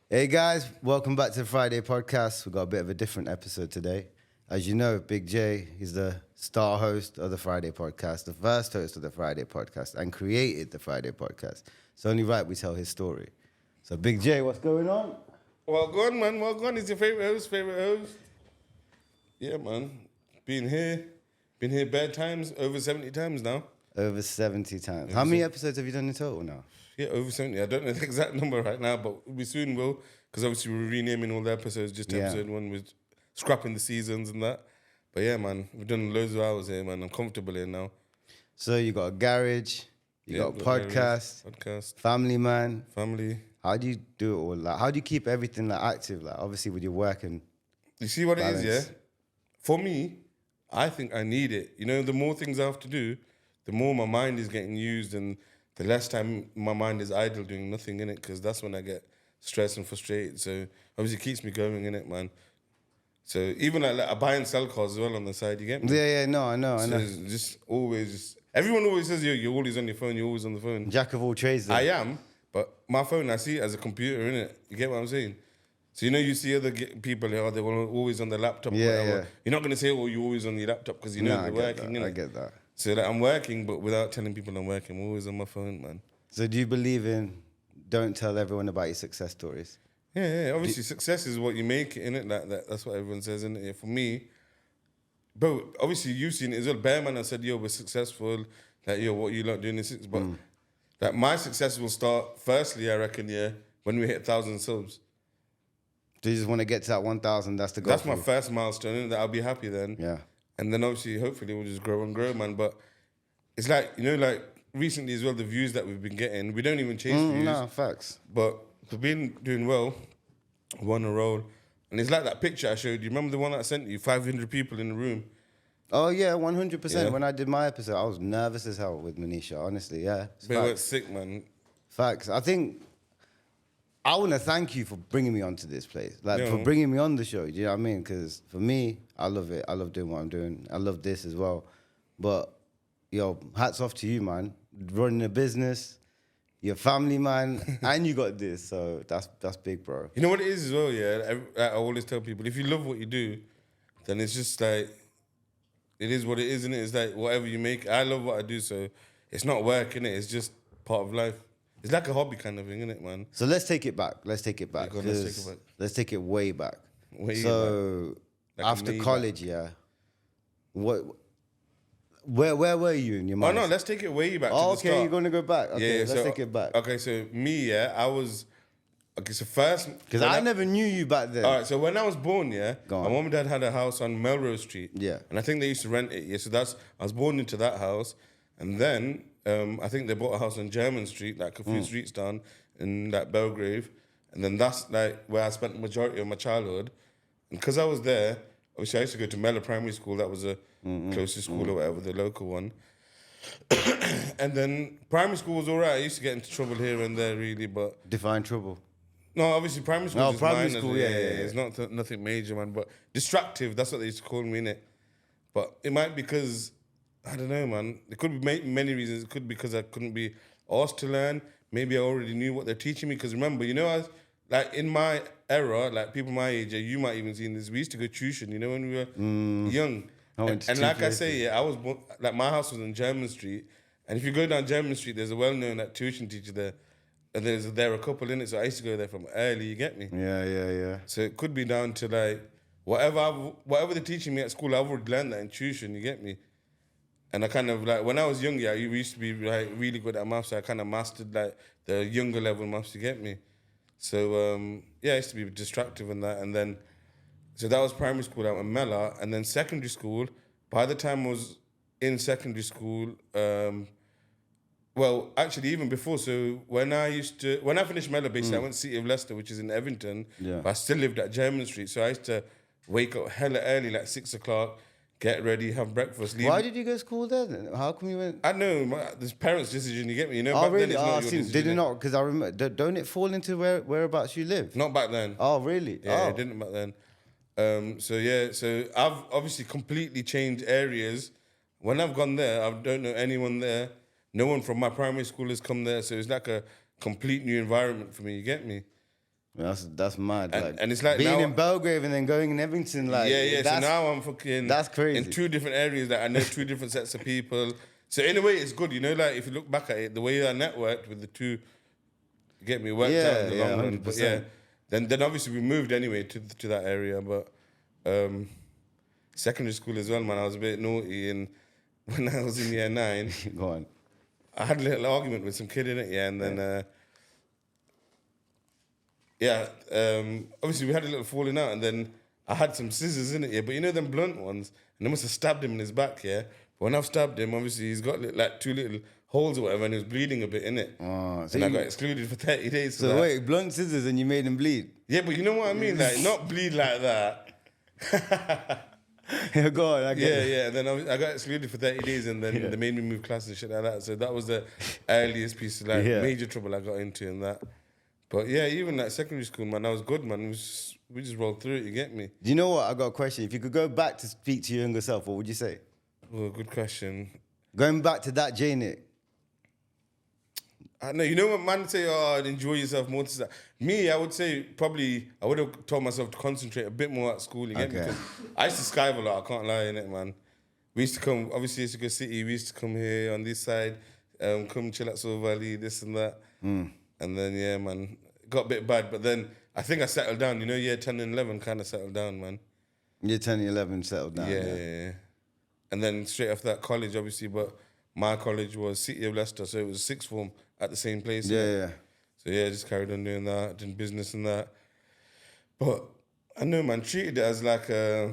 Hey guys, welcome back to the Fryday Podcast. We've got a bit of a different episode today. As you know, Big J, he's the star host of the Fryday Podcast, the first host of the Fryday Podcast, and created the Fryday Podcast. It's only right we tell his story. So Big J, what's going on? Well gone, man. Well gone. He's your favorite host. Yeah, man. Been here bad times, over 70 times now. Over 70 times. How many episodes have you done in total now? Yeah, over 70. I don't know the exact number right now, but we soon will, because obviously we're renaming all the episodes just to episode one with scrapping the seasons and that. But yeah, man, we've done loads of hours here, man. I'm comfortable here now. So you got a garage, you got a podcast, family man. Family. How do you do it all? Like, how do you keep everything like active? Like, obviously with your work and you see what balance. It is, yeah? For me, I think I need it. You know, the more things I have to do, the more my mind is getting used and the less time my mind is idle doing nothing in it, because that's when I get stressed and frustrated. So obviously it keeps me going in it, man. So even like I buy and sell cars as well on the side, you get me? Yeah, no, I know. Just always, everyone always says you're always on your phone, you're always on the phone. Jack of all trades. I am, but my phone, I see it as a computer, innit? You get what I'm saying? So you see other people here, they're always on their laptop. Yeah. You're not going to say, oh, you're always on your laptop, because you know they're working, innit? I get that. So like, I'm working, but without telling people I'm working, I'm always on my phone, man. So do you believe in don't tell everyone about your success stories? Yeah. Obviously, success is what you make it, innit? That's what everyone says, innit? Yeah, for me, bro, obviously you've seen it as well. Bearman has said, yo, we're successful. Like, yo, what you lot doing is but like my success will start firstly, I reckon, when we hit 1,000 subs. Do you just want to get to that 1,000? That's the goal. That's my first milestone, innit? That I'll be happy then. Yeah. And then obviously, hopefully, we'll just grow and grow, man. But it's like, like recently as well, the views that we've been getting, we don't even chase views. No, facts. But for doing well, we're on a roll. And it's like that picture I showed you. Remember the one that I sent you? 500 people in the room. Oh, yeah, 100%. Yeah. When I did my episode, I was nervous as hell with Manisha, honestly, yeah. But it went sick, man. Facts. I think I want to thank you for bringing me onto this place. Like, Yeah. for bringing me on the show, do you know what I mean? Because for me, I love it. I love doing what I'm doing. I love this as well. But, yo, hats off to you, man. Running a business, your family, man, and you got this. So that's big, bro. You know what it is as well, yeah? I always tell people, if you love what you do, then it's just like, it is what it is, isn't it? It's like whatever you make. I love what I do, so it's not work, innit? It's just part of life. It's like a hobby kind of thing, innit, man? So let's take it back. Let's take it back. Yeah, go on, let's take it back. Let's take it way back. Way back. Like after college, where were you in your mind? Oh, no, let's take it way back to the Okay, start. you're going to go back. Okay, let's so, take it back. Okay, so me, I was... Okay, so first... Because I never knew you back then. All right, so when I was born, Go on. my mom and dad had a house on Melrose Street. Yeah. And I think they used to rent it, so I was born into that house. And then I think they bought a house on German Street, like a few streets down in that Belgrave. And then that's like where I spent the majority of my childhood. And because I was there, obviously I used to go to Mellor Primary School. That was the closest school or whatever, the local one. And then primary school was all right. I used to get into trouble here and there, really, but... Define trouble. No, obviously primary school. No, is primary minor, school, yeah. It's not nothing major, man. But distractive, that's what they used to call me, innit? But it might be because, I don't know, man. It could be many reasons. It could be because I couldn't be asked to learn. Maybe I already knew what they're teaching me. Because remember, like in my era, like people my age, you might even seen this. We used to go tuition, when we were young. And like I say, I was born, like my house was on German Street. And if you go down German Street, there's a well-known tuition teacher there. And there are a couple in it, so I used to go there from early, you get me? Yeah. So it could be down to like, whatever they're teaching me at school, I've already learned that in tuition, you get me? And I kind of like, when I was young, we used to be like really good at maths, so I kind of mastered like the younger level maths, you get me? So I used to be distractive in that. And then, so that was primary school out in Mellor. And then secondary school, by the time I was in secondary school, well, actually, even before, so when I finished Mellor, basically, I went to City of Leicester, which is in Evington, but I still lived at German Street, so I used to wake up hella early, like 6 o'clock, get ready, have breakfast, leave. Why did you go to school there then? How come you went? I know, this parents' decision, you get me? Oh, back really? then it's not your decision. Did it not? Because I remember, don't it fall into whereabouts you live? Not back then. Oh, really? Yeah, it didn't back then. So I've obviously completely changed areas. When I've gone there, I don't know anyone there. No one from my primary school has come there, so it's like a complete new environment for me, you get me? That's mad. And it's like being now, in Belgrave and then going in Everton. Like yeah. So now I'm fucking. That's crazy. In 2 different areas that I know 2 different sets of people. So in a way, it's good. You know, like if you look back at it, the way I networked with the 2, get me worked out in the long run. 100%. But yeah, then obviously we moved anyway to that area. But secondary school as well, man. I was a bit naughty, and when I was in year 9, Go on. I had a little argument with some kid in it, and then. Obviously we had a little falling out, and then I had some scissors in it, but you know them blunt ones, and I must have stabbed him in his back, But when I've stabbed him, obviously he's got like 2 little holes or whatever, and he was bleeding a bit in it. So and I got excluded for 30 days. For so that. wait, blunt scissors and you made him bleed? Yeah, but you know what I mean, like not bleed like that. Yeah, go on. I get it. Yeah. Then I got excluded for 30 days, and then they made me move class and shit like that. So that was the earliest piece of major trouble I got into in that. But yeah, even like secondary school, man, that was good, man. We just rolled through it, you get me? Do you know what? I got a question. If you could go back to speak to your younger self, what would you say? Oh, good question. Going back to that J-Nick. I know, you know what man say, enjoy yourself more to that. Me, I would say probably I would have told myself to concentrate a bit more at school, you get me? Because I used to skive a lot, I can't lie in it, man. We used to come, obviously used to go city, we used to come here on this side, come chill at Silver Valley, this and that. And then, yeah, man, it got a bit bad. But then I think I settled down. You know, year 10 and 11 kind of settled down, man. Year 10 and 11 settled down. Yeah. And then straight after that, college, obviously. But my college was City of Leicester, so it was 6th form at the same place. Yeah. So, yeah, just carried on doing that, doing business and that. But I know, man, treated it as like a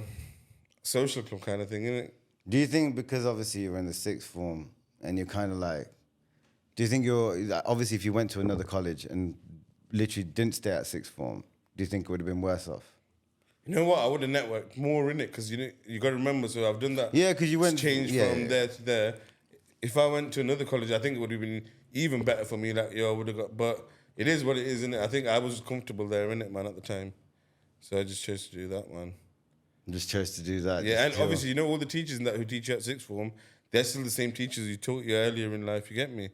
social club kind of thing, innit? Do you think because obviously you're in the 6th form and you're kind of like, do you think obviously if you went to another college and literally didn't stay at 6th form, do you think it would have been worse off? You know what? I would have networked more in it because you got to remember. So I've done that. Yeah, because you went change from there to there. If I went to another college, I think it would have been even better for me. Like I would have got. But it is what it is, innit? I think I was comfortable there, innit, man, at the time. So I just chose to do that, man. Just chose to do that. Yeah, and obviously, you know, all the teachers in that who teach you at 6th form, they're still the same teachers who taught you earlier in life. You get me?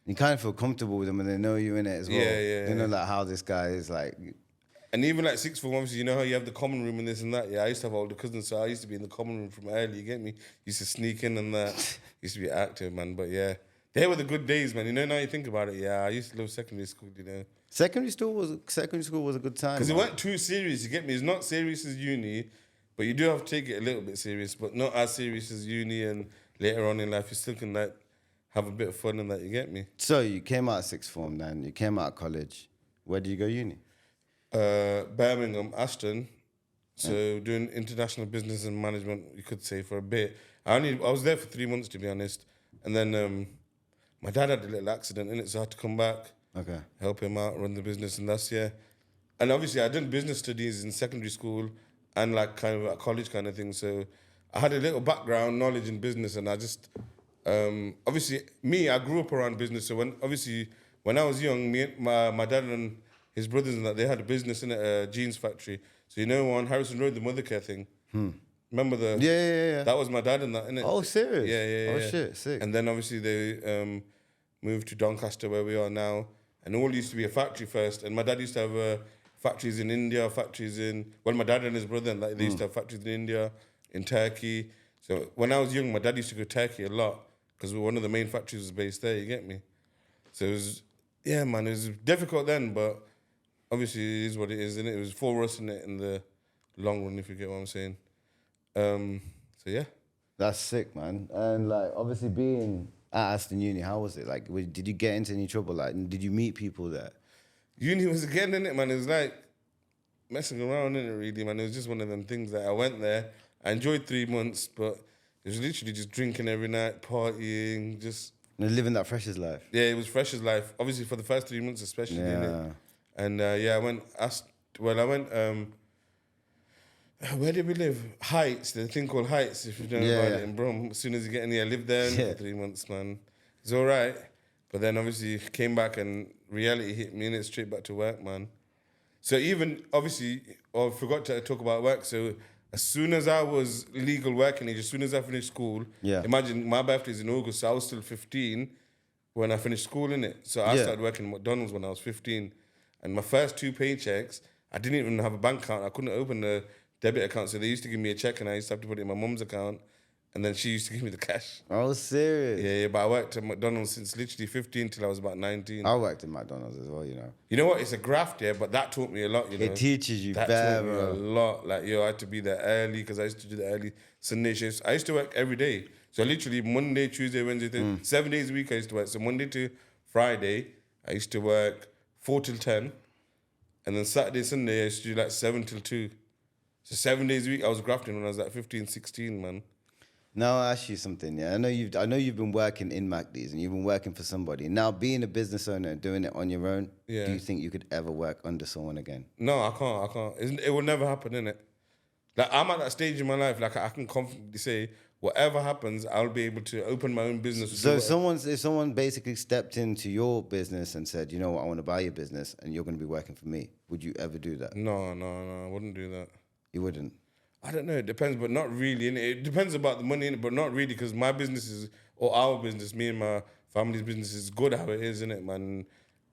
You kind of feel comfortable with them and they know you in it as well. Yeah. They know like how this guy is like. And even like 6th form, obviously, you know how you have the common room and this and that. Yeah, I used to have older cousins, so I used to be in the common room from early. You get me? Used to sneak in and that. Used to be active, man. But yeah, they were the good days, man. You know, now you think about it. Yeah, I used to love secondary school. You know, secondary school was a good time because it weren't too serious. You get me? It's not serious as uni, but you do have to take it a little bit serious, but not as serious as uni. And later on in life, you still can like have a bit of fun and that. You get me? So you came out of 6th form, then you came out of college. Where did you go uni? Birmingham, Ashton. So doing international business and management, you could say, for a bit. I was there for 3 months, to be honest. And then my dad had a little accident in it, so I had to come back, help him out, run the business, and that's, yeah. And obviously I did business studies in secondary school and like kind of at college kind of thing. So I had a little background knowledge in business, and I just, obviously I grew up around business. So when I was young, my dad and his brothers and that, they had a business in a jeans factory. So you know on Harrison Road, the mother care thing. Remember the... Yeah. That was my dad in that, innit? Oh, serious? Yeah. Oh, shit, sick. And then obviously they moved to Doncaster, where we are now. And all used to be a factory first. And my dad used to have factories in India, my dad and his brother, and they used to have factories in India, in Turkey. So when I was young, my dad used to go to Turkey a lot because one of the main factories was based there, you get me? So it was, yeah, man, it was difficult then, but obviously it is what it is, and it was for us in the long run, if you get what I'm saying. So yeah. That's sick, man. And like, obviously being at Aston Uni, how was it? Like, did you get into any trouble? Like, did you meet people there? Uni was again, innit, man? It was like messing around, innit, really, man? It was just one of them things that I went there. I enjoyed 3 months, but it was literally just drinking every night, partying, just... And living that freshers life. Yeah, it was freshers life. Obviously, for the first 3 months especially, innit? And I went... where did we live? Heights, the thing called Heights, if you don't know about it, in Brom. As soon as you get in here, I lived there for 3 months, man. It's all right. But then obviously came back and reality hit me and it's straight back to work, man. So even, obviously, I forgot to talk about work. So as soon as I was legal working age, as soon as I finished school, imagine my birthday's in August, so I was still 15 when I finished school, innit? So I started working at McDonald's when I was 15. And my first 2 paychecks, I didn't even have a bank account. I couldn't open a debit account. So they used to give me a check and I used to have to put it in my mum's account. And then she used to give me the cash. Oh, serious? Yeah, but I worked at McDonald's since literally 15 till I was about 19. I worked at McDonald's as well, you know. You know what? It's a graft, yeah, but that taught me a lot, you know. It teaches you That better. taught me a lot. Like, I had to be there early because I used to do the early Sunday shifts. I used to work every day. So literally Monday, Tuesday, Wednesday, Thursday, 7 days a week I used to work. So Monday to Friday, I used to work 4 till 10. And then Saturday, Sunday, I used to do like 7 till 2. So 7 days a week, I was grafting when I was like 15, 16, man. Now I'll ask you something, yeah. I know you've been working in MacD's and you've been working for somebody. Now, being a business owner and doing it on your own, do you think you could ever work under someone again? No, I can't. It will never happen, innit? Like, I'm at that stage in my life, like, I can confidently say, whatever happens, I'll be able to open my own business. So if someone basically stepped into your business and said, you know what, I want to buy your business and you're going to be working for me, would you ever do that? No, I wouldn't do that. You wouldn't? I don't know. It depends, but not really. Innit? It depends about the money, innit? But not really, because my business is, or our business, me and my family's business is good how it is, innit, man?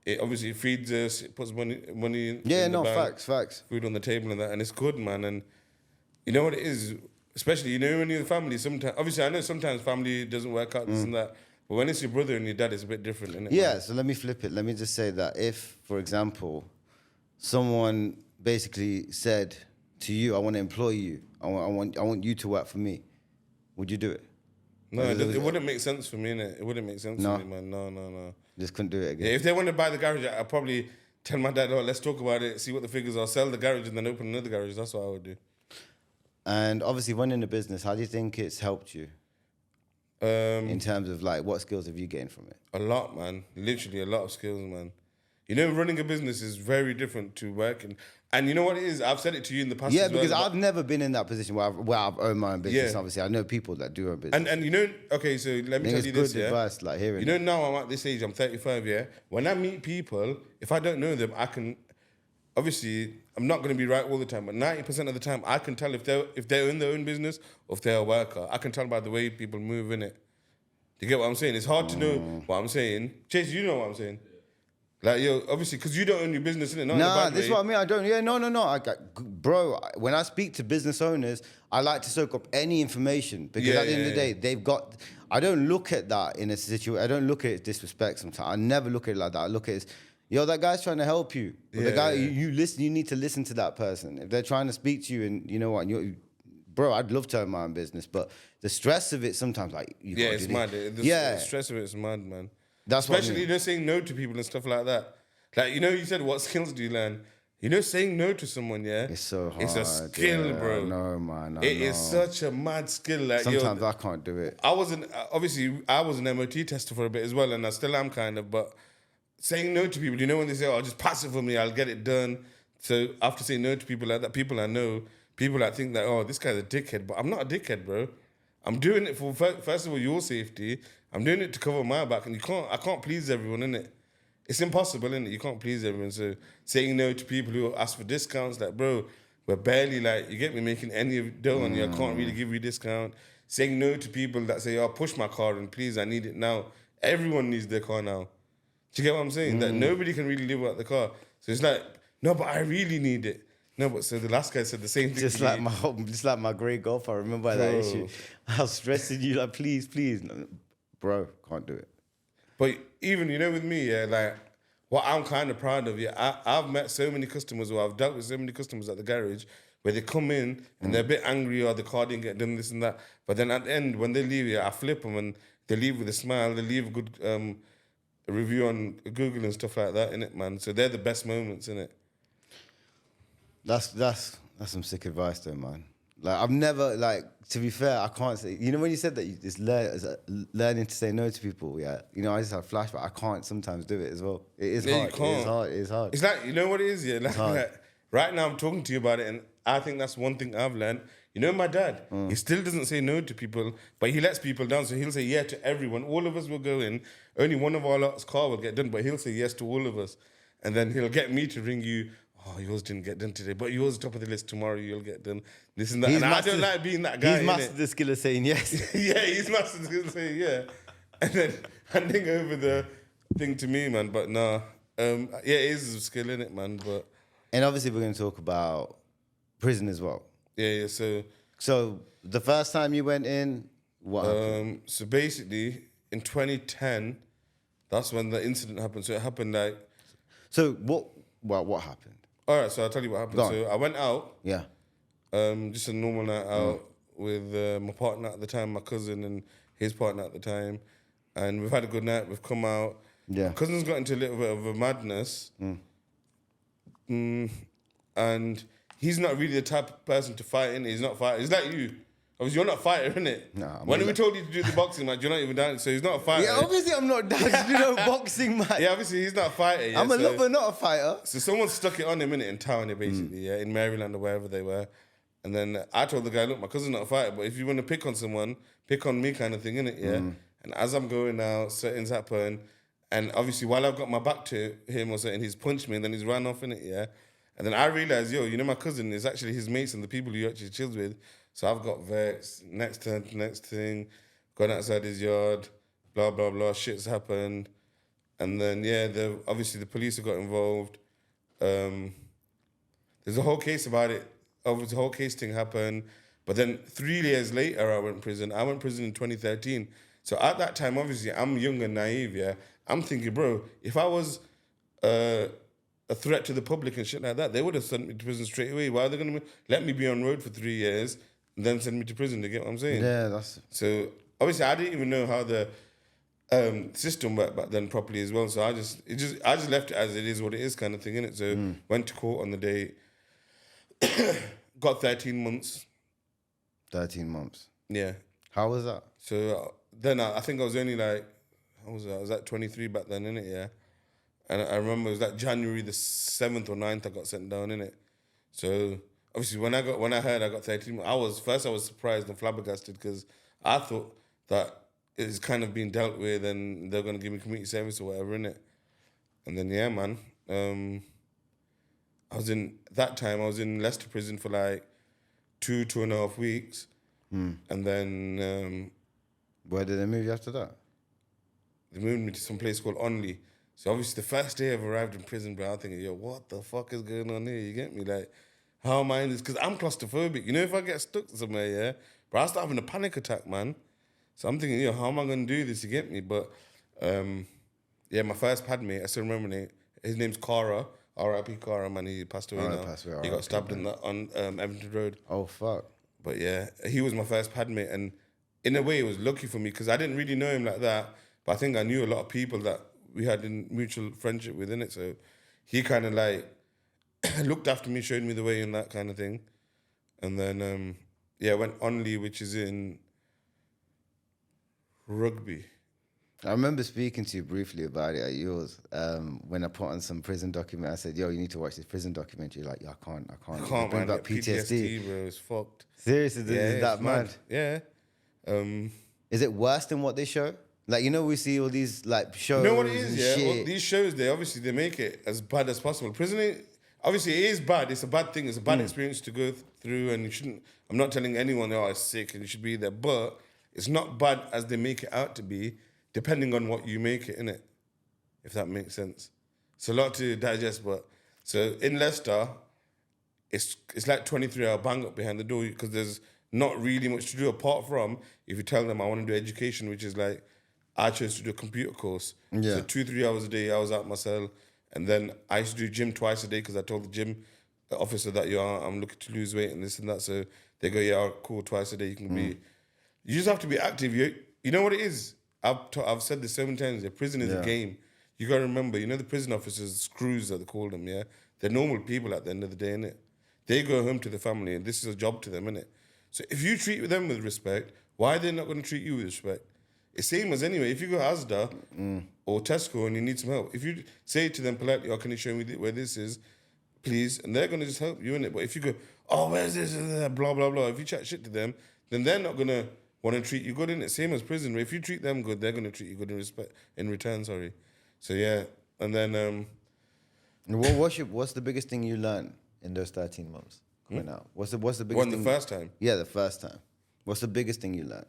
It obviously feeds us, it puts money in the bank, facts. food on the table and that, and it's good, man. And you know what it is? Especially, you know, when you're the family, sometimes, obviously, I know sometimes family doesn't work out, this and that, but when it's your brother and your dad, it's a bit different, innit? Yeah, man? so let me flip it. Let me just say that if, for example, someone basically said to you, I want to employ you, I want you to work for me, would you do it? No, it wouldn't make sense for me, innit? It wouldn't make sense for me, man. No. Just couldn't do it again. Yeah, if they want to buy the garage, I'd probably tell my dad, let's talk about it, see what the figures are, sell the garage and then open another garage. That's what I would do. And obviously running a business, how do you think it's helped you? In terms of like, what skills have you gained from it? A lot, man. Literally a lot of skills, man. You know, running a business is very different to working. And you know what it is? I've said it to you in the past as well. Yeah, because I've never been in that position where I've owned my own business. Yeah. Obviously, I know people that do own business. And you know, okay, so let me tell you this, good advice, like hearing. You know, now I'm at this age, I'm 35, yeah? When I meet people, if I don't know them, I can... Obviously, I'm not going to be right all the time, but 90% of the time, I can tell if they're in their own business or if they're a worker. I can tell by the way people move, innit? Do you get what I'm saying? It's hard to know what I'm saying. Chase, you know what I'm saying? Like, obviously, because you don't own your business, innit? Nah, this is what I mean. I don't. Yeah, no. Bro, when I speak to business owners, I like to soak up any information because at the end of the day, they've got. I don't look at that in a situation. I don't look at it as disrespect. Sometimes I never look at it like that. I look at it as, that guy's trying to help you. Or the guy you listen. You need to listen to that person if they're trying to speak to you. And you know what? Bro, I'd love to own my own business, but the stress of it sometimes, like it's mad. The stress of it is mad, man. That's especially saying no to people and stuff like that. Like, you said, what skills do you learn? Saying no to someone, it's so hard. It's a skill, bro. No, man. It is such a mad skill. Like, sometimes I can't do it. I was an MOT tester for a bit as well, and I still am kind of. But saying no to people, when they say, "Oh, just pass it for me, I'll get it done." So after saying no to people like that, people I know, people that think that, "Oh, this guy's a dickhead," but I'm not a dickhead, bro. I'm doing it for first of all your safety. I'm doing it to cover my back, and I can't please everyone, innit? It's impossible, innit? You can't please everyone. So saying no to people who ask for discounts, like, bro, we're barely, like, you get me, making any dough on you. I can't really give you a discount. Saying no to people that say, "Oh, push my car and please, I need it now." Everyone needs their car now. Do you get what I'm saying? That nobody can really live without the car. So it's like, no, but I really need it. No, but so the last guy said the same thing. Just like my grey golf. I remember that issue. I was stressing you, like, please. No, bro, can't do it. But even, with me, like, what I'm kind of proud of, I've met so many customers, or I've dealt with so many customers at the garage where they come in and they're a bit angry or the car didn't get done, this and that. But then at the end, when they leave, I flip them and they leave with a smile. They leave a good review on Google and stuff like that, innit, man? So they're the best moments, innit? That's some sick advice though, man. Like, I've never, like, to be fair, I can't say, when you said that it's learning to say no to people, I just had a flashback. I can't sometimes do it as well. It is hard. You can't. It is hard. It's like, you know what it is, like, right now I'm talking to you about it, and I think that's one thing I've learned. My dad, he still doesn't say no to people, but he lets people down, so he'll say yeah to everyone. All of us will go in, only one of our lot's car will get done, but he'll say yes to all of us. And then he'll get me to ring you, "Oh, yours didn't get done today, but yours is top of the list. Tomorrow you'll get done." This and that. And I don't like being that guy. He's mastered the skill of saying yes. Yeah, he's mastered the skill of saying yeah. And then handing over the thing to me, man. But nah, Yeah, it is a skill, innit, man? But And obviously, we're going to talk about prison as well. yeah. So the first time you went in, what happened? So basically, in 2010, that's when the incident happened. So it happened like, So what happened? all right. So I'll tell you what happened. Go on. So I went out, Yeah. just a normal night out with my partner at the time, my cousin and his partner at the time, and we've had a good night. We've come out. Yeah. My cousin's got into a little bit of a madness, and he's not really the type of person to fight. In he's not fighting. He's like you. Obviously, you're not a fighter, innit? Nah, when we told you to do the boxing match, you're not even down. So he's not a fighter. Yeah, obviously I'm not done to do no boxing match. Yeah, obviously he's not a fighter. Yeah, I'm a so, lover, not a fighter. So someone stuck it on him in town, basically, yeah, in Maryland or wherever they were. And then I told the guy, look, my cousin's not a fighter, but if you want to pick on someone, pick on me kind of thing, innit, yeah? And as I'm going out, certain happen. And obviously while I've got my back to him or something, he's punched me and then he's ran off, innit, yeah? And then I realized, my cousin is actually his mates and the people he actually chills with. So I've got vexed, next thing, gone outside his yard, blah, blah, blah, shit's happened. And then, obviously the police have got involved. There's a whole case about it. The whole case thing happened. But then 3 years later, I went to prison. I went to prison in 2013. So at that time, obviously, I'm young and naive, yeah? I'm thinking, bro, if I was a threat to the public and shit like that, they would have sent me to prison straight away. Why are they going to let me be on road for 3 years and then send me to prison? You get what I'm saying? Yeah, that's... So obviously, I didn't even know how the system worked back then properly as well. So I just left it as it is what it is kind of thing, innit? So went to court on the day, got 13 months. 13 months. Yeah. How was that? So then I think I was only like, how was I was like 23 back then, innit? Yeah. And I remember it was like January the 7th or 9th I got sent down, innit? So obviously when I heard I got 13, I was surprised and flabbergasted because I thought that it's kind of being dealt with and they're gonna give me community service or whatever, innit? And then yeah, man. I was in Leicester prison for like 2.5 weeks. And then Where did they move you after that? they moved me to some place called Onley. So obviously the first day I've arrived in prison, bro, I'm thinking, yo, what the fuck is going on here? You get me? Like, how am I in this? Because I'm claustrophobic. You know, if I get stuck somewhere, yeah, bro, I start having a panic attack, man. So I'm thinking, yo, how am I going to do this? You get me? But, my first pad mate, I still remember his name's Cara, R.I.P. Cara, man. He passed away now. He got stabbed on Everton Road. Oh, fuck. But yeah, he was my first pad mate. And in a way, it was lucky for me because I didn't really know him like that. But I think I knew a lot of people that we had a mutual friendship within it. So he kind of like looked after me, showed me the way and that kind of thing. And then, went Onley, which is in Rugby. I remember speaking to you briefly about it at yours. When I put on some prison document, I said, yo, you need to watch this prison documentary. Like, I can't. I can't, man. Back PTSD, bro, it's fucked. Seriously, is that mad? Yeah. Is it worse than what they show? Like, we see all these like shows. You know what it is, yeah? Shit. Well, these shows, they make it as bad as possible. Prison, obviously, it is bad. It's a bad thing. It's a bad experience to go through, and you shouldn't. I'm not telling anyone, oh, it's sick and you should be there, but it's not bad as they make it out to be, depending on what you make it, innit? If that makes sense. It's a lot to digest, but so in Leicester, it's like 23-hour bang up behind the door because there's not really much to do apart from if you tell them I want to do education, which is like I chose to do a computer course. Yeah. So 2-3 hours a day I was out my cell, and then I used to do gym twice a day because I told the gym officer that I'm looking to lose weight and this and that. So they go, yeah, cool, twice a day you can be. You just have to be active. You know what it is. I've said this so many times. Yeah, prison is a game. You got to remember, the prison officers, screws that they call them, yeah? They're normal people at the end of the day, innit? They go home to the family and this is a job to them, innit? So if you treat them with respect, why are they not going to treat you with respect? It's same as anyway. If you go Asda or Tesco and you need some help, if you say to them politely, oh, can you show me where this is, please? And they're going to just help you, innit? But if you go, oh, where's this, blah, blah, blah. If you chat shit to them, then they're not going to want to treat you good, innit? Same as prison. If you treat them good, they're going to treat you good in return, sorry. So, yeah. And then... What's the biggest thing you learned in those 13 months coming out? What's the biggest thing? The first time? Yeah, the first time. What's the biggest thing you learned?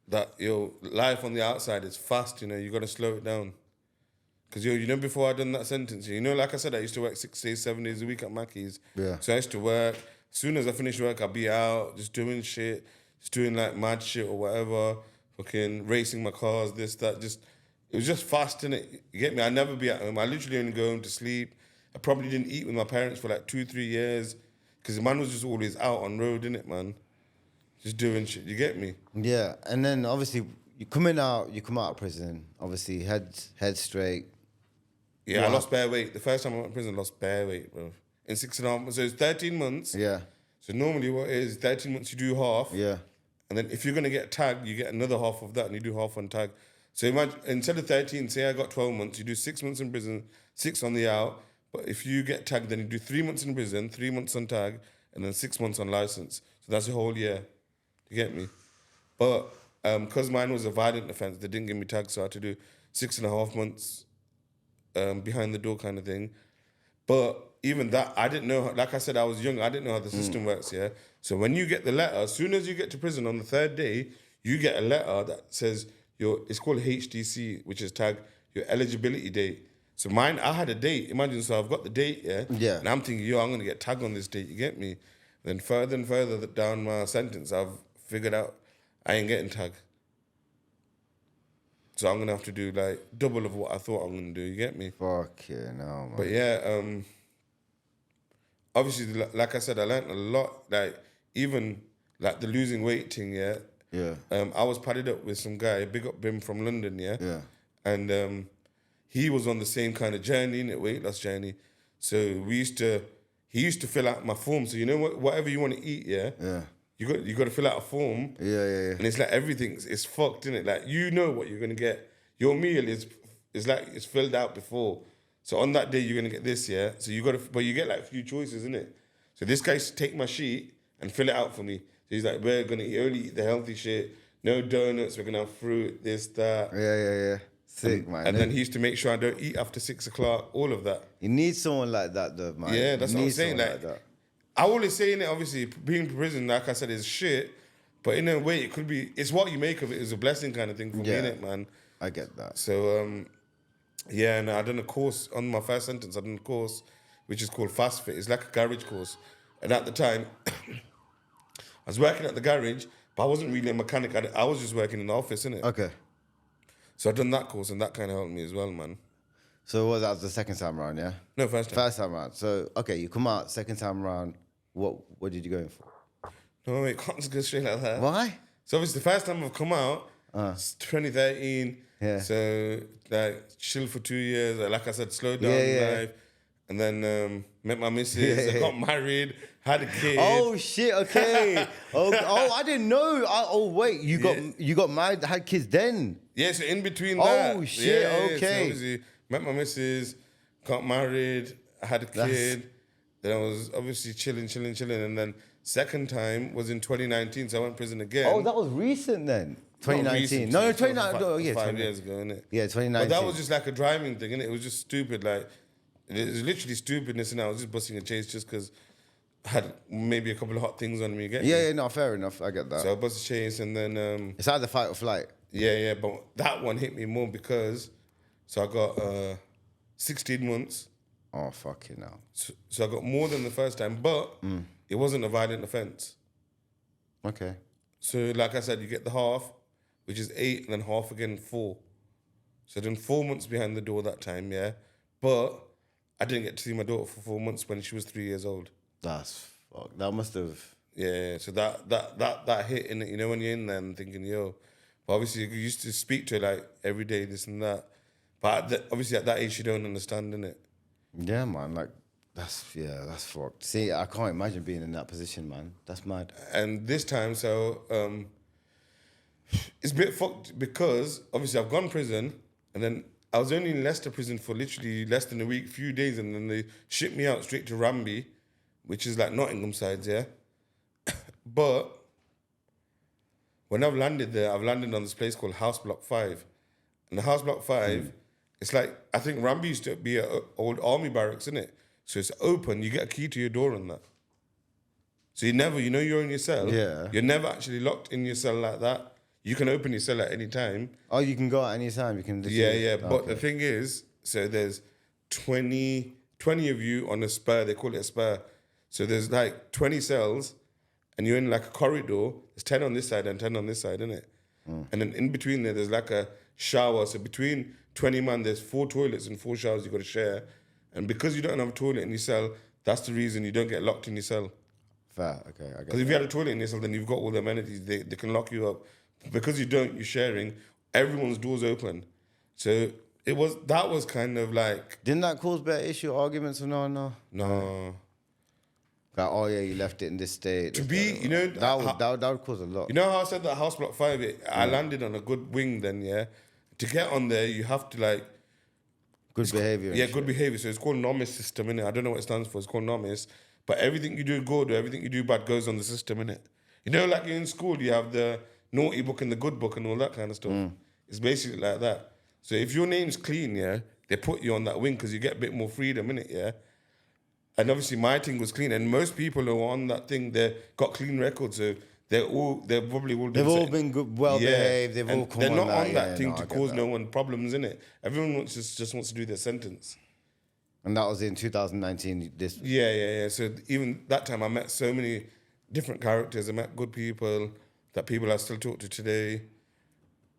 that life on the outside is fast. You got to slow it down. Because before I done that sentence, like I said, I used to work 6 days, 7 days a week at Mackey's. Yeah. So I used to work. As soon as I finished work, I'd be out just doing shit, just doing like mad shit or whatever, fucking racing my cars, this, that. It was just fast, innit? You get me? I'd never be at home. I literally only go home to sleep. I probably didn't eat with my parents for like 2-3 years because the man was just always out on road, innit, man? Just doing shit. You get me? Yeah, and then obviously you come out of prison. Obviously, head straight. Yeah, Wow. I lost bare weight. The first time I went to prison, I lost bare weight, bro. In 6.5 months. So it's 13 months. Yeah, So normally what it is 13 months you do half. yeah, And then if you're going to get tagged, you get another half of that and you do half on tag. So imagine, instead of 13, say I got 12 months, you do 6 months in prison, 6 on the out. But if you get tagged, then you do 3 months in prison, 3 months on tag, and then 6 months on license. So that's a whole year. You get me? But because mine was a violent offence, they didn't give me tag, so I had to do 6.5 months behind the door kind of thing. But even that, I didn't know, like I said, I was young, I didn't know how the system works, yeah? So when you get the letter, as soon as you get to prison on the 3rd day, you get a letter that says, it's called HDC, which is tag, your eligibility date. So mine, I had a date, imagine, so I've got the date, yeah? Yeah. And I'm thinking, I'm going to get tagged on this date, you get me? Then further and further down my sentence, I've figured out I ain't getting tagged. So I'm going to have to do like double of what I thought I'm going to do, you get me? fuck yeah, no, man. But yeah, obviously, like I said, I learned a lot. Like even like the losing weight thing. Yeah. Yeah. I was padded up with some guy, big up Bim from London. Yeah. Yeah. And he was on the same kind of journey, weight loss journey. So he used to fill out my form. So whatever you want to eat, yeah. Yeah. You got to fill out a form. Yeah. And it's like everything's fucked, innit? Like you know what you're gonna get. Your meal is like it's filled out before. So on that day you're gonna get this, yeah. So but you get like a few choices, innit? So this guy used to take my sheet and fill it out for me. So he's like, we're gonna only eat the healthy shit, no donuts, we're gonna have fruit, this, that. Yeah. Sick, man. And then he used to make sure I don't eat after 6 o'clock, all of that. You need someone like that, though, man. Yeah, that's You what I'm need saying. someone Like that. I always say in it, obviously, being in prison, like I said, is shit. But in a way, it could be, it's what you make of it is a blessing kind of thing for me, innit, man? I get that. So, yeah, and I done a course, on my first sentence, I done a course which is called Fast Fit. It's like a garage course. And at the time, I was working at the garage, but I wasn't really a mechanic. I was just working in the office, innit? Okay. So I done that course, and that kind of helped me as well, man. So was that the second time round, yeah? No, first time. First time round. So, okay, you come out, second time round. What did you go in for? No, wait, can't just go straight like that. Why? So obviously the first time I've come out, it's 2013. Yeah. So like chill for 2 years. Like I said, slowed down life. And then met my missus. I got married, had a kid. Oh shit! Okay. I didn't know. Wait, you got married, had kids then. Yeah, so in between that. Oh shit! Yeah, Okay. So obviously met my missus, got married, had a kid. Then I was obviously chilling. And then second time was in 2019, so I went to prison again. Oh, that was recent then. 2019. No, 2019. No, yeah, 5 years ago, innit? Yeah, 2019. But that was just like a driving thing, innit? It was just stupid. Like, it was literally stupidness, and I was just busting a chase just because I had maybe a couple of hot things on me. Get me? Yeah, no, fair enough. I get that. So I busted a chase, and then It's either fight or flight. yeah, but that one hit me more because I got 16 months. Oh, fucking hell. So I got more than the first time, but it wasn't a violent offence. Okay. So like I said, you get the half, which is 8, and then half again 4. So then 4 months behind the door that time, yeah. But I didn't get to see my daughter for 4 months when she was 3 years old. That's fuck. That must have. Yeah, so that hit in it, when you're in there and thinking, yo. But obviously you used to speak to her like every day, this and that. But obviously at that age you don't understand, innit? Yeah, man. Like, that's fucked. See, I can't imagine being in that position, man. That's mad. And this time, so it's a bit fucked because obviously I've gone to prison and then I was only in Leicester prison for literally less than a week, few days, and then they shipped me out straight to Ramby, which is like Nottingham sides, yeah. But when I've landed there, I've landed on this place called House Block 5. And the House Block 5, it's like, I think Ramby used to be an old army barracks, isn't it? So it's open, you get a key to your door on that. So you never, you're in your cell. Yeah. You're never actually locked in your cell like that. you can open your cell at any time. Oh, you can go at any time. You can. Yeah. But the thing is, so there's 20 of you on a spur. They call it a spur. So there's like 20 cells, and you're in like a corridor. There's 10 on this side and 10 on this side, isn't it? And then in between there's like a shower. So between 20 man, there's 4 toilets and 4 showers you got to share. And because you don't have a toilet in your cell, that's the reason you don't get locked in your cell. Fair. Okay. I Because if you had a toilet in your cell, then you've got all the amenities. They can lock you up. Because you don't, you're sharing. Everyone's doors open. So that was kind of like... Didn't that cause better issue, arguments or no? No. Like, oh yeah, you left it in this state. That would cause a lot. You know how I said that House Block 5, I landed on a good wing then, yeah? To get on there, you have to like... Good behaviour. Yeah, good behaviour. So it's called NOMIS system, innit? I don't know what it stands for. It's called NOMIS. But everything you do good or everything you do bad goes on the system, innit? You know, like in school, you have the naughty book and the good book and all that kind of stuff. It's basically like that. So if your name's clean, yeah, they put you on that wing because you get a bit more freedom, innit, yeah? And obviously my thing was clean. And most people who are on that thing, they got clean records. So they've probably all been good, well behaved. They've all come they're on not that. on that thing I to get cause that. no one problems, innit? Everyone just wants to do their sentence. And that was in 2019. Yeah. So even that time, I met so many different characters. I met good people that people I still talk to today.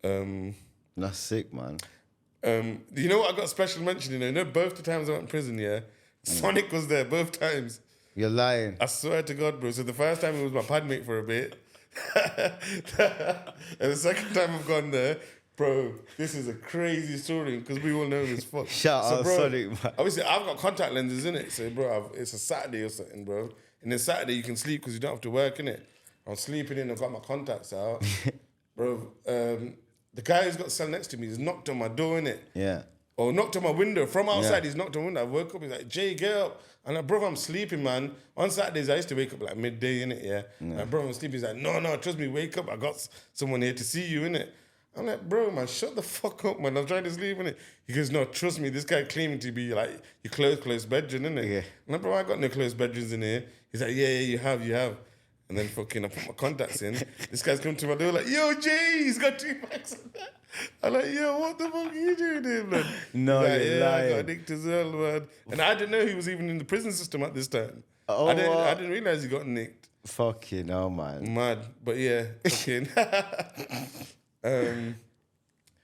That's sick, man. You know what I got special mention in? You know, both the times I went in prison, yeah, Sonic was there both times. You're lying. I swear to God, bro. So the first time it was my pad mate for a bit. And the second time I've gone there, bro, this is a crazy story because we all know him as fuck. Shout out Sonic, man. Obviously, I've got contact lenses in it, so bro, it's a Saturday or something, bro. And then Saturday you can sleep because you don't have to work in it. I'm sleeping in. I've got my contacts out, bro. The guy who's got the cell next to me has knocked on my door, innit? Yeah. Or knocked on my window. From outside, he's knocked on my window. I woke up, he's like, Jay, get up. I'm like, bro, I'm sleeping, man. On Saturdays, I used to wake up like midday, innit, yeah? Like, bro, I'm sleeping. He's like, no, trust me, wake up. I got someone here to see you, innit? I'm like, bro, man, shut the fuck up, man. I'm trying to sleep, innit? He goes, no, trust me, this guy claiming to be like your close bedroom, innit? Yeah. I'm like, bro, I got no close bedrooms in here. He's like, yeah, you have. And then fucking I put my contacts in. This guy's come to my door like, yo, Jay, he's got 2 packs of that. I'm like, yo, what the fuck are you doing here, man? No, He's like, you're yeah, lying. I got nicked as well, man. And I didn't know he was even in the prison system at this time. Oh, I didn't realize he got nicked. Fucking hell, man. Mad. But yeah, fucking.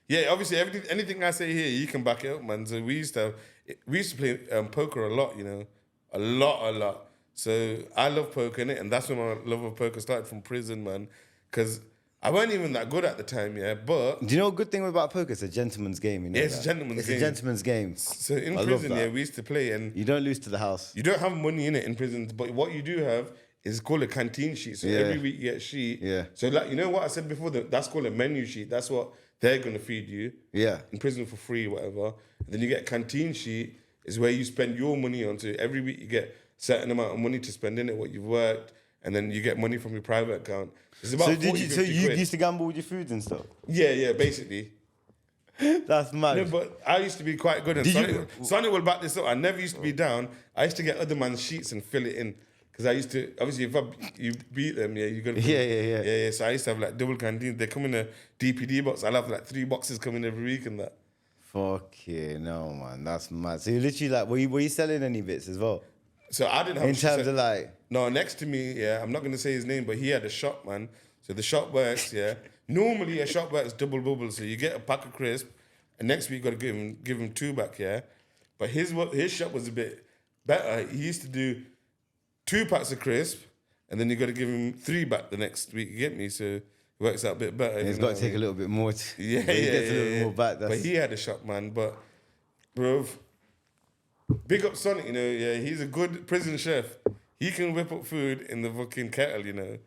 Yeah, obviously, anything I say here, you can back it up, man. So we used to play poker a lot, you know. A lot. So I love poker, innit? And that's when my love of poker started, from prison, man. Because I weren't even that good at the time, yeah. But Do you know a good thing about poker? It's a gentleman's game. You know it's a gentleman's game. It's a gentleman's game. So in I prison, love that. yeah, we used to play, and You don't lose to the house. you don't have money in it in prison. But what you do have is called a canteen sheet. So Yeah. every week you get a sheet. Yeah. So like, you know what I said before? That's called a menu sheet. That's what they're gonna feed you. Yeah. In prison for free, whatever. And then you get a canteen sheet, is where you spend your money on. So every week you get a certain amount of money to spend in it, what you've worked, and then you get money from your private account. It's about So 40, you 50 quid. used to gamble with your foods and stuff? Yeah, basically. That's mad. No, but I used to be quite good. And Sonny will back this up. I never used to be down. I used to get other man's sheets and fill it in. Because I used to, obviously, if you beat them, yeah, you got to... Yeah. So I used to have like double canteens. They come in a DPD box. I'll have like 3 boxes coming every week and that. Fucking no, man. That's mad. So you literally like, were you selling any bits as well? So I didn't have... In terms of like... No, next to me, yeah, I'm not going to say his name, but he had a shop, man. So the shop works, yeah. Normally a shop works double bubble. So you get a pack of crisp, and next week you got to give him 2 back, yeah. But his shop was a bit better. He used to do 2 packs of crisp, and then you got to give him 3 back the next week. You get me? So it works out a bit better. He's got to take a little bit more. Yeah. He gets a little more back. But he had a shop, man. But, bro, big up Sonic, you know. Yeah, he's a good prison chef. He can whip up food in the fucking kettle, you know.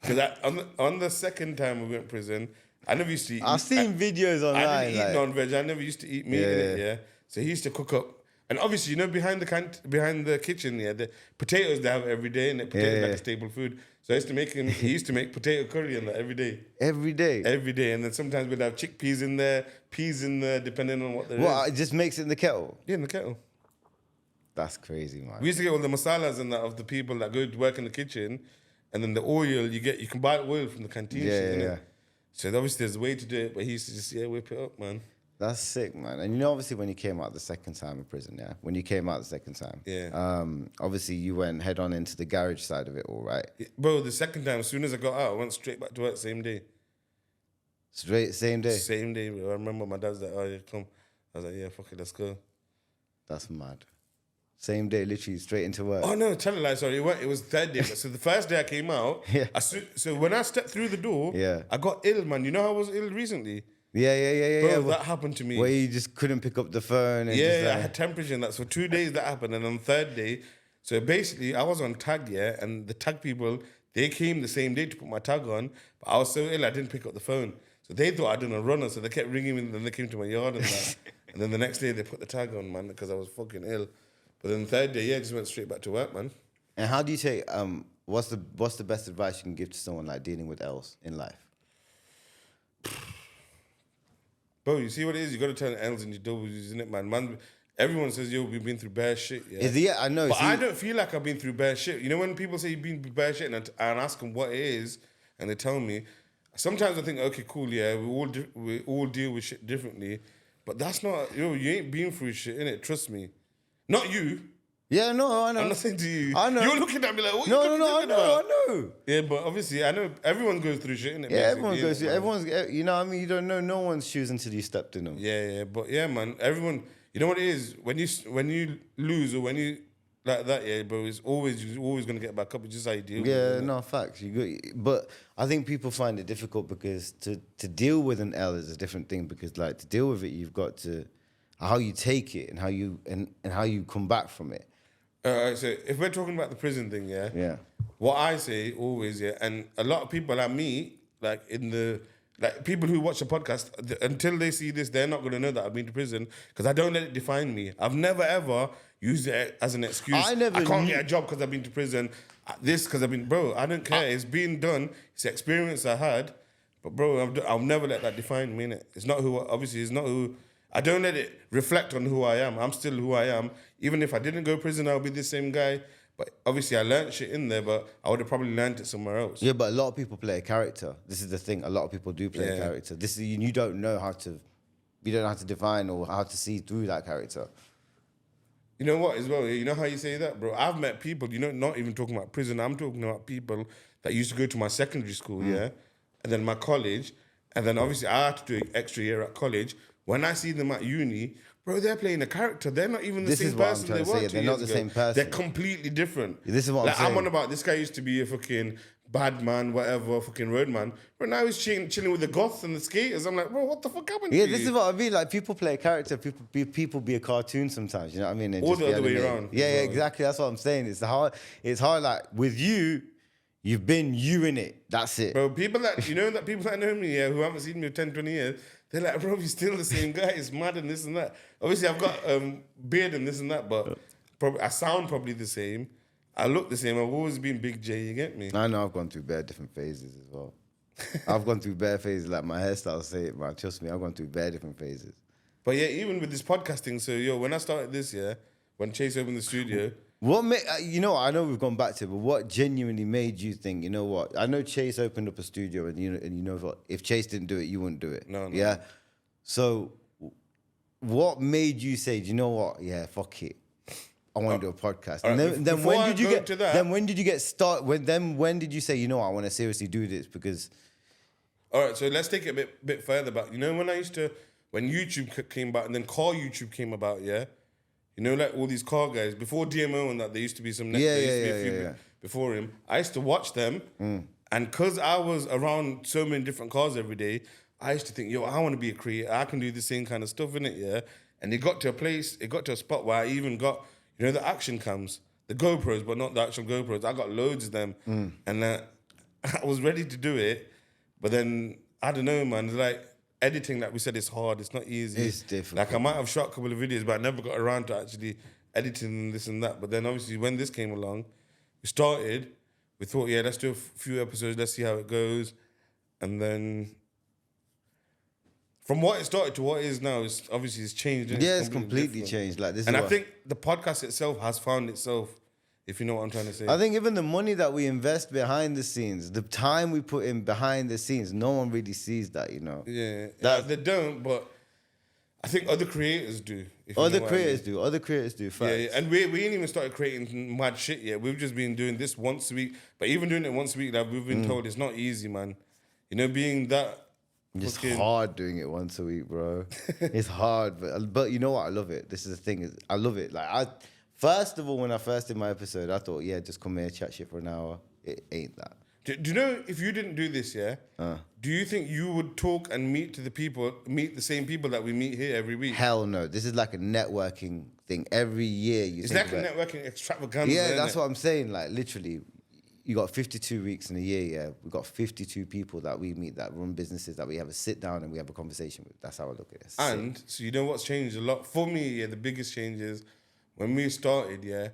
Because on the second time we went to prison, I never used to eat. I've seen videos online. I didn't eat like, non-veg. I never used to eat meat in it, yeah. So he used to cook up. And obviously, you know, behind the kitchen, yeah, the potatoes they have every day, and the potatoes like a staple food. So I used to make him. He used to make potato curry and that every day. Every day? Every day. And then sometimes we'd have chickpeas in there, peas in there, depending on what there is. What, it just makes it in the kettle? Yeah, in the kettle. That's crazy, man. We used to get all the masalas and that of the people that go to work in the kitchen, and then the oil you can buy oil from the canteen. Yeah. So obviously there's a way to do it, but he used to just, whip it up, man. That's sick, man. And you know, obviously, when you came out the second time in prison, when you came out the second time, obviously you went head on into the garage side of it, all right? Bro, the second time, as soon as I got out, I went straight back to work same day. Straight, same day? Same day, bro. I remember my dad was like, oh, yeah, come. I was like, yeah, fuck it, let's go. That's mad. Same day, literally straight into work. Oh, no, tell a lie, sorry. It was third day. So the first day I came out, so when I stepped through the door, I got ill, man. You know how I was ill recently? Bro, that happened to me. Where you just couldn't pick up the phone. And I had temperature and that. So 2 days that happened. And on the third day, so basically I was on tag, and the tag people, they came the same day to put my tag on. But I was so ill, I didn't pick up the phone. So they thought I'd done a runner. So they kept ringing me and then they came to my yard and that. And then the next day they put the tag on, man, because I was fucking ill. But then the third day, just went straight back to work, man. And how do you take, what's the best advice you can give to someone like dealing with L's in life? Bro, you see what it is? You got to turn L's into W's, isn't it, man? Everyone says, yo, we've been through bad shit. I know. But I don't feel like I've been through bad shit. You know when people say you've been through bad shit and I ask them what it is and they tell me, sometimes I think, okay, cool, we all deal with shit differently. But that's not, you ain't been through shit, innit? Trust me. Not you. Yeah, no, I know. I'm not saying to you. I know. You're looking at me like, what no, you I know. Yeah, but obviously, I know everyone goes through shit, innit? Yeah, everyone goes through. You know what I mean? You don't know no one's shoes until you stepped in them. Yeah, but yeah, man, everyone, you know what it is? When you lose or when you like that, bro, you're always going to get back up. It's just how you deal with it. Yeah, no, facts. But I think people find it difficult because to deal with an L is a different thing because, like, to deal with it, you've got to, how you take it and how you come back from it. So if we're talking about the prison thing, what I say always, and a lot of people I meet, like people who watch the podcast, until they see this, they're not going to know that I've been to prison because I don't let it define me. I've never ever used it as an excuse. I can't get a job because I've been to prison. This because I've been, bro. I don't care. It's been done. It's the experience I had. But bro, I'll never let that define me. Innit? It's not who. Obviously, it's not who. I don't let it reflect on who I am. I'm still who I am. Even if I didn't go to prison, I'll be the same guy. But obviously, I learned shit in there, but I would have probably learned it somewhere else. Yeah, but a lot of people play a character. This is the thing. A lot of people do play a character. You don't know how to define or how to see through that character. You know what, as well? You know how you say that, bro? I've met people, not even talking about prison. I'm talking about people that used to go to my secondary school, and then my college. And then obviously, I had to do an extra year at college. When I see them at uni, bro, they're playing a character. They're not even the same person they were 2 years ago. They're not the same person. They're completely different. This is what I'm saying. I'm on about, this guy used to be a fucking bad man, whatever, fucking road man. But now he's chilling with the goths and the skaters. I'm like, bro, what the fuck happened to you? Yeah, this is what I mean. Like, people play a character. People be a cartoon sometimes. You know what I mean? Or the other way around. Yeah, exactly. That's what I'm saying. It's hard. Like, with you, you've been you in it. That's it. Bro, people that know me, who haven't seen me for 10, 20 years, they're like, bro, you're still the same guy. It's mad and this and that. Obviously, I've got beard and this and that, but I sound probably the same. I look the same. I've always been Big J, you get me? I know I've gone through bare different phases as well. I've gone through bare phases, like my hairstyle say it, man. Trust me, I've gone through bare different phases. But yeah, even with this podcasting, so when I started this, when Chase opened the studio... What made, I know we've gone back to it, but what genuinely made you think, you know what? I know Chase opened up a studio and you know what? If Chase didn't do it, you wouldn't do it. No. Yeah? So what made you say, do you know what? Yeah, fuck it. I want to do a podcast. And then when did you get to that? Then when did you get started? When did you say, you know what, I want to seriously do this? Because... All right, so let's take it a bit further back. You know, when YouTube came about and then car YouTube came about, You know, like all these car guys, before DMO and that, there used to be some before him. I used to watch them, and because I was around so many different cars every day, I used to think, I want to be a creator. I can do the same kind of stuff, innit, And it got to a spot where I even got, the action cams, the GoPros, but not the actual GoPros. I got loads of them, and I was ready to do it, but then, I don't know, man, like, editing, like we said, it's hard. It's not easy. It's difficult. Like, I might have shot a couple of videos, but I never got around to actually editing this and that. But then, obviously, when this came along, we thought, let's do a few episodes, let's see how it goes. And then, from what it started to what it is now, it's changed. It's completely changed. Like this, and I think the podcast itself has found itself if you know what I'm trying to say. I think even the money that we invest behind the scenes, the time we put in behind the scenes, no one really sees that, you know. Yeah, they don't, but I think other creators do. If you Other know what I mean. creators do. Other creators do. Facts. Yeah, and we ain't even started creating mad shit yet. We've just been doing this once a week. But even doing it once a week, like we've been told, it's not easy, man. You know, being that. It's fucking- hard doing it once a week, bro. It's hard, but you know what? I love it. This is the thing. I love it. Like first of all, when I first did my episode, I thought, yeah, just come here, chat shit for an hour. It ain't that. Do you know if you didn't do this, yeah? Do you think you would talk and meet the same people that we meet here every week? Hell no. This is like a networking thing. Every year you It's think like a about- networking extravaganza. Yeah, that's innit? what I'm saying. Like literally, you got 52 weeks in a year. Yeah, we got 52 people that we meet that run businesses that we have a sit down and we have a conversation with. That's how I look at it. And so you know what's changed a lot for me. Yeah, the biggest change is when we started. Yeah,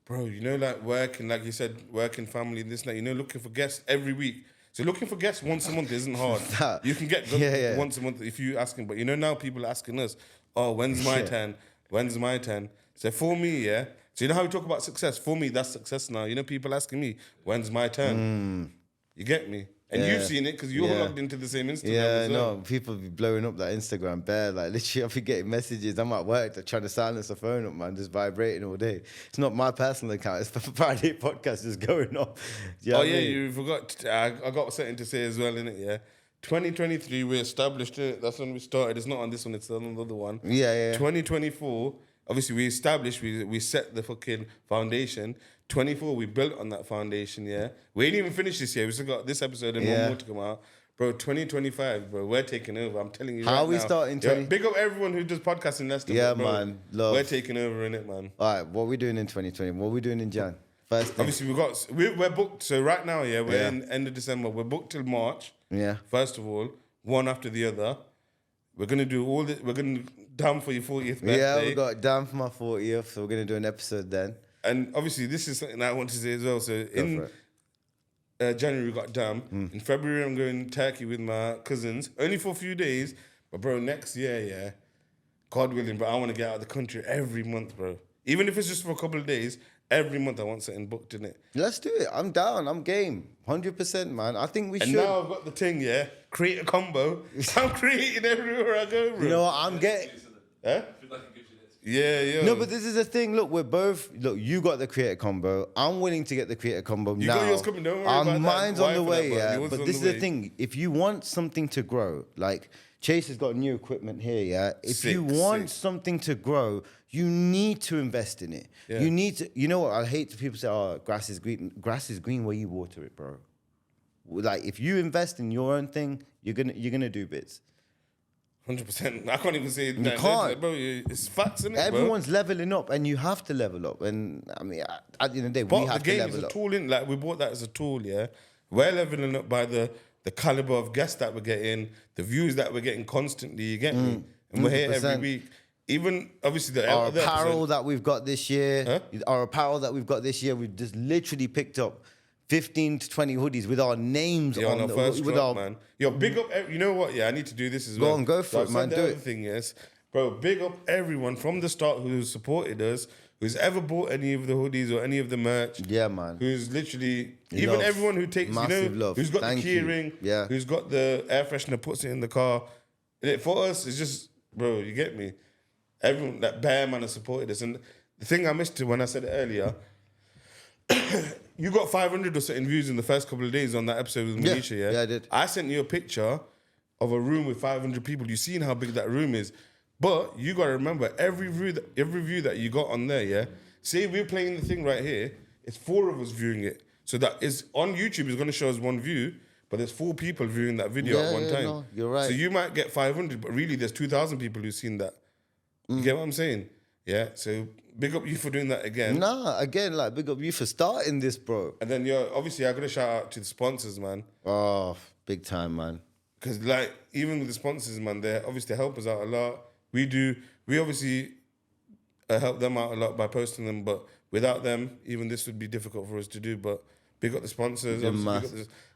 bro. You know, like working, like you said, working, family, this, and that. You know, looking for guests every week. So looking for guests once a month isn't hard. You can get good once a month if you asking. But you know now people are asking us, oh, when's my turn? When's my turn? So for me, yeah. So you know how we talk about success? For me, that's success now. You know, people asking me, when's my turn? You get me? And you've seen it because you're logged into the same Instagram as well. No, people be blowing up that Instagram bare. Like literally, I've been getting messages. I'm at work, they're trying to silence the phone up, man, just vibrating all day. It's not my personal account. It's the Fryday Podcast just going off. You know what I mean? You forgot. I got something to say as well, innit? Yeah. 2023, we established it. That's when we started. It's not on this one. It's on another one. Yeah. 2024. Obviously, we established. We set the fucking foundation. 24, we built on that foundation. Yeah. We ain't even finished this year. We still got this episode and one more to come out. Bro, 2025, bro, we're taking over. I'm telling you. How right we now. starting? Big up everyone who does podcasts in Leicester. Yeah, bro. man. Love. We're taking over in it, man. All right, what we doing in 2020? What we doing in Jan? First thing. Obviously, we're booked. So right now, yeah, we're in end of December. We're booked till March. Yeah. First of all, one after the other. We're gonna do all this. We're gonna down for your 40th birthday. Yeah, we got down for my 40th, so we're gonna do an episode then. And obviously, this is something I want to say as well. So in January, we got Dam. In February, I'm going to Turkey with my cousins, only for a few days. But bro, next year, yeah, God willing, bro, I want to get out of the country every month, bro. Even if it's just for a couple of days, every month I want something booked in it. Let's do it. I'm down. I'm game. 100%, man. I think we And should. now I've got the thing, yeah, create a combo. I'm creating everywhere I go, bro. You know what? I'm getting. Huh? Yeah. No, but this is the thing. Look, we're both. Look, you got the creator combo. I'm willing to get the creator combo now. got yours coming, don't worry about that. Mine's on the Why for way, that, bro? yeah. Yours But on this the is the way. thing. If you want something to grow, like Chase has got new equipment here, yeah. If you want something to grow, you need to invest in it. Yeah. You need to. You know what? I hate people say, "Oh, grass is green." Grass is green where you water it, bro. Like if you invest in your own thing, you're gonna do bits. 100%. I can't even say that. can't. Bro, it's facts, innit, bro? Everyone's leveling up, and you have to level up. And I mean, at the end of the day, But we have the to game is level a up. tool, in like we bought that as a tool, yeah. We're leveling up by the caliber of guests that we're getting, the views that we're getting constantly. You get me? And we're here every 100%. week. Even obviously the Our other apparel episode- that we've got this year, our apparel that we've got this year, we've just literally picked up 15 to 20 hoodies with our names Yeah, on our first with drop, our man. Yo, big up. You know what? Yeah, I need to do this as well. on, go for So it, I've man, said do the it. other thing, yes, bro. Big up everyone from the start who's supported us, who's ever bought any of the hoodies or any of the merch. Yeah, man. Who's literally even Love. everyone who takes Massive love. who's got Thank the you. keyring, Yeah. who's got the air freshener, puts it in the car. For us, it's just, bro. You get me? Everyone, that bare man has supported us, and the thing I missed when I said it earlier. You got 500 or something views in the first couple of days on that episode with Yeah. Manisha, yeah? Yeah, I did. I sent you a picture of a room with 500 people. You've seen how big that room is. But you got to remember, every view that you got on there, yeah? Say we're playing the thing right here, it's 4 of us viewing it. So that is on YouTube, it's going to show us 1 view, but there's 4 people viewing that video at one time. No, you're right. So you might get 500, but really there's 2,000 people who've seen that. You get what I'm saying? Yeah, so big up you for doing that again. Nah, again, like big up you for starting this, bro. And then, obviously, I got to shout out to the sponsors, man. Oh, big time, man. Because, like, even with the sponsors, man, they obviously help us out a lot. We obviously help them out a lot by posting them, but without them, even this would be difficult for us to do. But big up the sponsors. Obviously,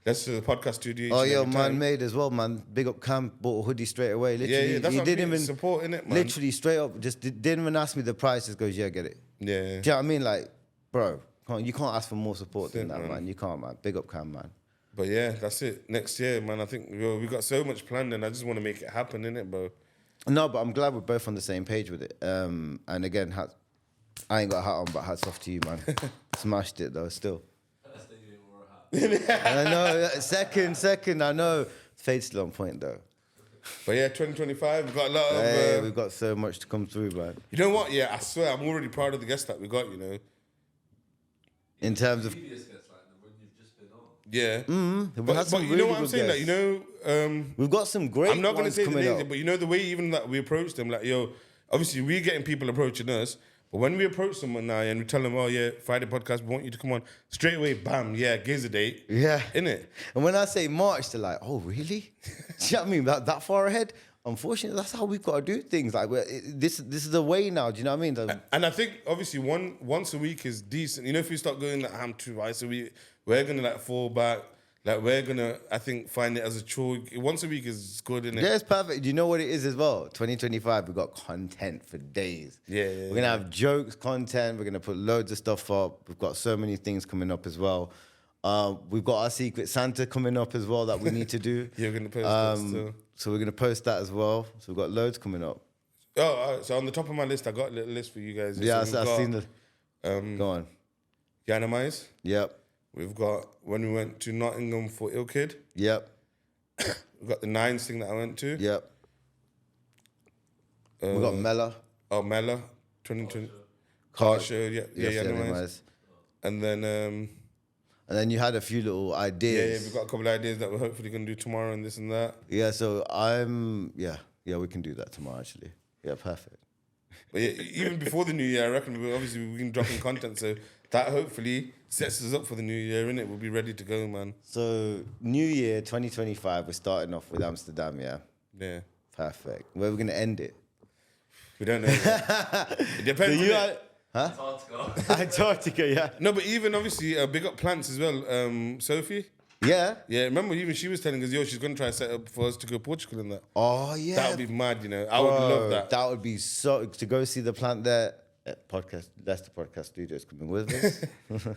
big up the podcast studio. Oh, each and yo, every man, time. made as well, man. Big up Cam, bought a hoodie straight away. Literally, Yeah, that's he what didn't I mean, even supporting it, man. Literally straight up, just didn't even ask me the price. Just goes, yeah, get it. Yeah. Do you know what I mean? Like, bro, You can't ask for more support than That's that, it, man. You can't, man. Big up Cam, man. But yeah, that's it. Next year, man, I think we got so much planned and I just want to make it happen, innit, bro? No, but I'm glad we're both on the same page with it. And again, I ain't got a hat on, but hats off to you, man. Smashed it, though, still. I know, second, I know. Fade's still on point, though. But yeah, 2025, we've got a lot of... Hey, we've got so much to come through, man. You know what? Yeah, I swear, I'm already proud of the guests that we got, you know. In terms of... Yeah. But you know what I'm saying? Like, you know... we've got some great I'm not going to ones say the coming names, up. but you know the way even that we approach them, like, yo, obviously we're getting people approaching us, but when we approach someone now and we tell them, oh yeah, Fryday Podcast, we want you to come on, straight away, bam, yeah, gives a date. Yeah. Innit? And when I say March, they're like, oh, really? Do you know what I mean? That far ahead? Unfortunately, that's how we've got to do things. Like, this is the way now. Do you know what I mean? And I think, obviously, once a week is decent. You know, if we start going like, twice a week, we're going to, like, fall back. Like, we're going to, I think, find it as a chore. Once a week is good, innit? Yeah, it's perfect. Do you know what it is as well? 2025, we've got content for days. Yeah. We're going to have jokes, content. We're going to put loads of stuff up. We've got so many things coming up as well. We've got our Secret Santa coming up as well that we need to do. You're going to post that too. So we're going to post that as well. So we've got loads coming up. Oh, so on the top of my list, I got a little list for you guys. Yeah, so I've seen the... Go on. Yanamais. Yep. We've got when we went to Nottingham for Ill Kid. Yep. We've got the Nines thing that I went to. Yep. We got Mella. Oh, Mella. 2020. Car show. Yeah, Yes, Yanamais. And then you had a few little yeah, ideas. we've got a couple of ideas that we're hopefully going to do tomorrow and this and that. Yeah, so we can do that tomorrow, actually. Yeah, perfect. But yeah, even before the new year, I reckon obviously we've been dropping content, so that hopefully sets us up for the new year, innit? We'll be ready to go, man. So, New Year 2025, we're starting off with Amsterdam, yeah? Yeah. Perfect. Where are we going to end it? We don't know. It depends. Antarctica, yeah. No, but even obviously, big up plants as well. Sophie. Yeah? Yeah, remember even she was telling us, yo, she's going to try to set up for us to go to Portugal and that. Oh, yeah. That would be mad, you know. I would love that. That would be so... To go see the plant there, that's the podcast studio is coming with us.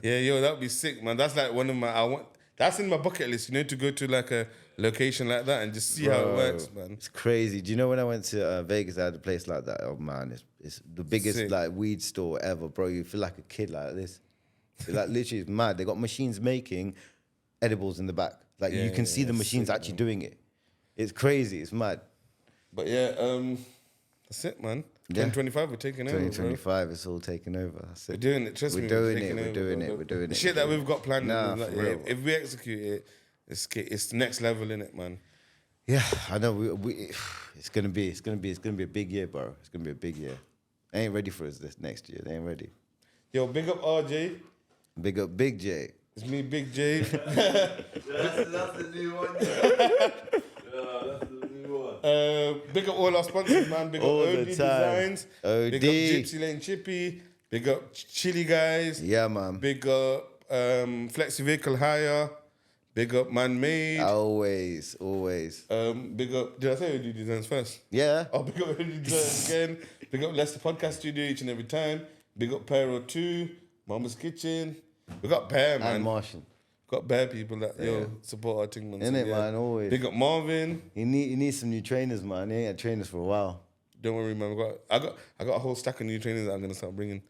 Yeah, yo, that would be sick, man. That's like one of my... That's in my bucket list, you know, to go to like a location like that and just see how it works, man. It's crazy. Do you know when I went to Vegas, I had a place like that? Oh, man, it's the biggest Sick. like weed store ever, bro. You feel like a kid like this. It's like literally it's mad. They got machines making edibles in the back. Like you can see the machines sick, actually doing it. It's crazy. It's mad. But yeah, that's it, man. 2025, we're taking over, 2025, it's all taken over. That's it. We're doing it. Trust me, we're doing it. The shit that we've got planned, if we execute it, it's the next level, innit, man. Yeah, I know. It's gonna be a big year, bro. It's gonna be a big year. They ain't ready for us this next year. They ain't ready. Yo, big up RJ. Big up Big J. It's me, Big J. That's the new one. That's the new one. Big up all our sponsors, man. Big up All OD the time. Designs. OD. Big up Gypsy Lane Chippy. Big up Chili Guys. Yeah, man. Big up Flexi Vehicle Hire. Big up Man Made. Always. Big up. Did I say OD Designs first? Yeah. Oh, big up OD Designs again. Big up Leicester Podcast Studio each and every time. Big up Pyro 2. Mama's Kitchen. We got Bear, man. And Martian. Got Bear people that support our thing, man. Innit, man, always. Big up Marvin. You need some new trainers, man. They ain't had trainers for a while. Don't worry, man. I got a whole stack of new trainers that I'm gonna start bringing.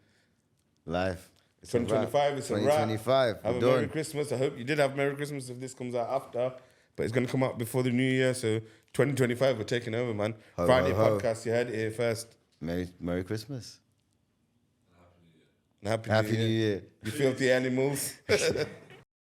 Live. It's 2025, it's a wrap. 2025. Have a Merry Christmas. I hope you did have Merry Christmas if this comes out after. But it's gonna come out before the new year. So 2025, we're taking over, man. Fryday Podcast, you heard it here first. Merry Christmas. Happy New Year. You filthy animals.